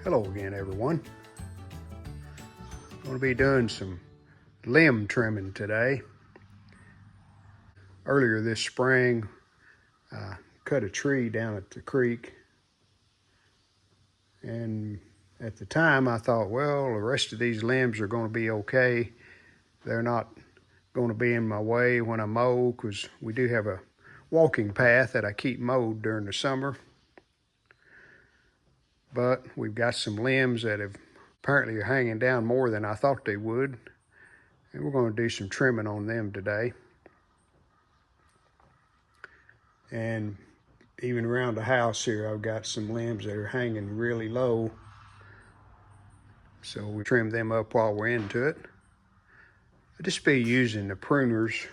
Hello again, everyone. I'm going to be doing some limb trimming today. Earlier this spring, I cut a tree down at the creek, and at the time I thought, well, the rest of these limbs are going to be okay. They're not going to be in my way when I mow, because we do have a walking path that I keep mowed during the summer. But we've got some limbs that have apparently are hanging down more than I thought they would, and we're going to do some trimming on them today. And even around the house here, I've got some limbs that are hanging really low, so we trim them up while we're into it. I'll just be using the pruners.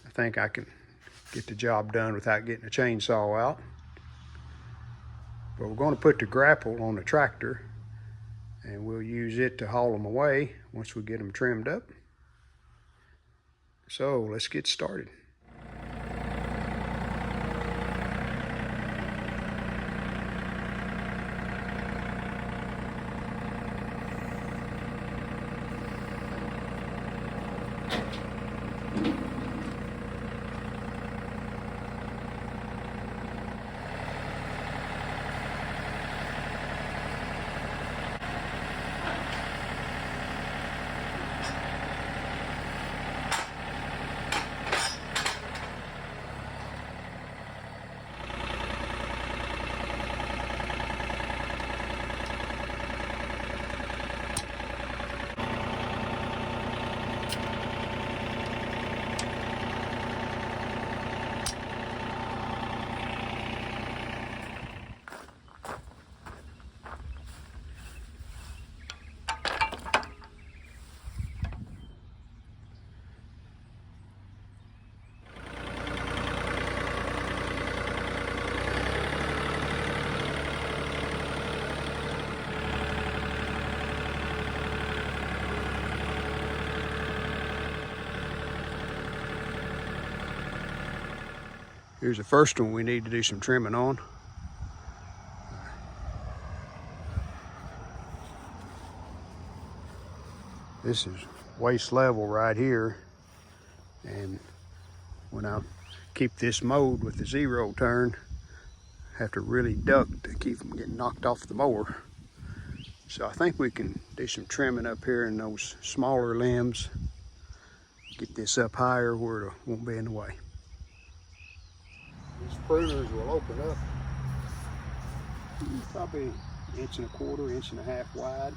I think I can get the job done without getting a chainsaw out. But we're going to put the grapple on the tractor, and we'll use it to haul them away once we get them trimmed up. So let's get started. Here's the first one we need to do some trimming on. This is waist level right here, and when I keep this mowed with the 0 turn, I have to really duck to keep them getting knocked off the mower. So I think we can do some trimming up here in those smaller limbs, get this up higher where it won't be in the way. These pruners will open up probably 1.25 inches, 1.5 inches wide.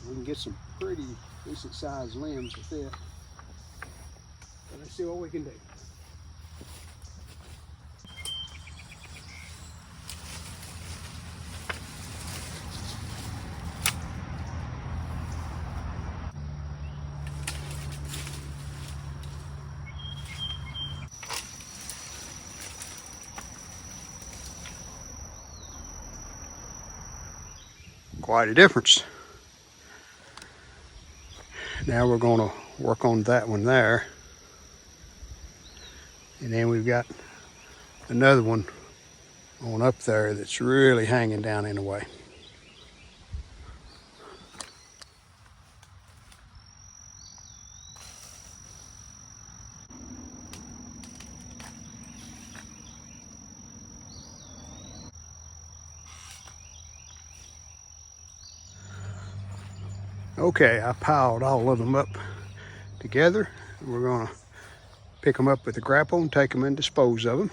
We can get some pretty decent sized limbs with it. So let's see what we can do. Quite a difference. Now we're going to work on that one there, and then we've got another one on up there that's really hanging down in the way. Okay, I piled all of them up together. We're gonna pick them up with the grapple and take them and dispose of them.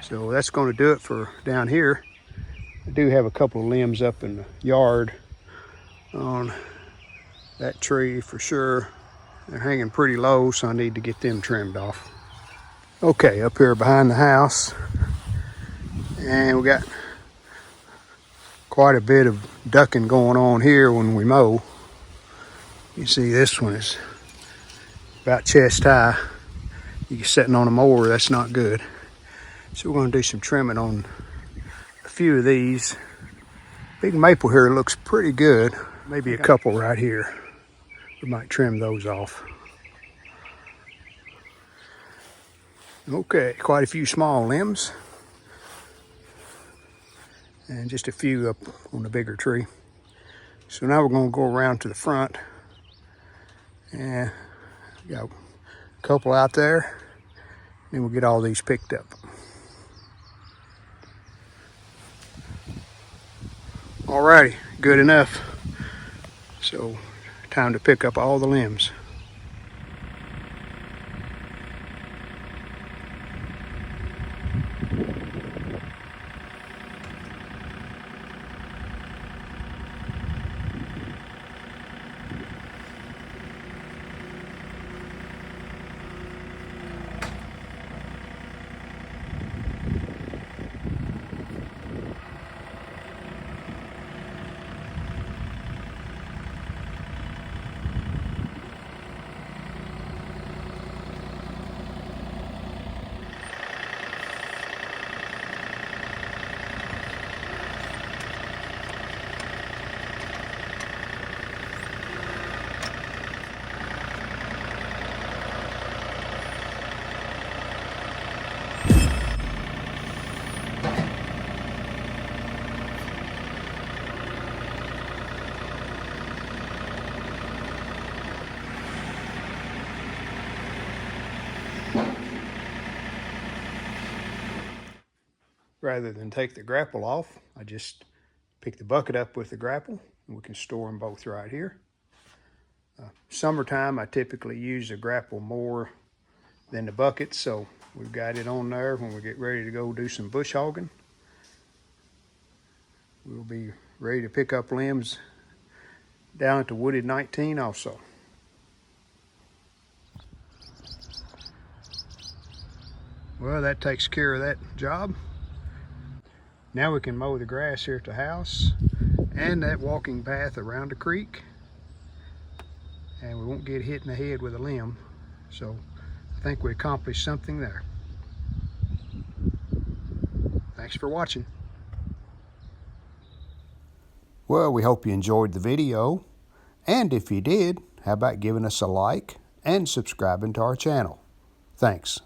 So that's going to do it for down here. I do have a couple of limbs up in the yard on that tree for sure. They're hanging pretty low, so I need to get them trimmed off. Okay, up here behind the house, and we got quite a bit of ducking going on here when we mow. You see this one is about chest high. You're sitting on a mower, that's not good. So we're going to do some trimming on a few of these. Big maple here looks pretty good. Maybe a couple right here. We might trim those off. Okay, quite a few small limbs. And just a few up on the bigger tree. So now we're going to go around to the front. And we got a couple out there. Then we'll get all these picked up. Alrighty, good enough. So, time to pick up all the limbs. Rather than take the grapple off, I just pick the bucket up with the grapple, and we can store them both right here. Summertime, I typically use the grapple more than the bucket, so we've got it on there when we get ready to go do some bush hogging. We'll be ready to pick up limbs down at the Wooded 19 also. Well, that takes care of that job. Now we can mow the grass here at the house and that walking path around the creek, and we won't get hit in the head with a limb. So I think we accomplished something there. Thanks for watching. Well, we hope you enjoyed the video, and if you did, how about giving us a like and subscribing to our channel? Thanks.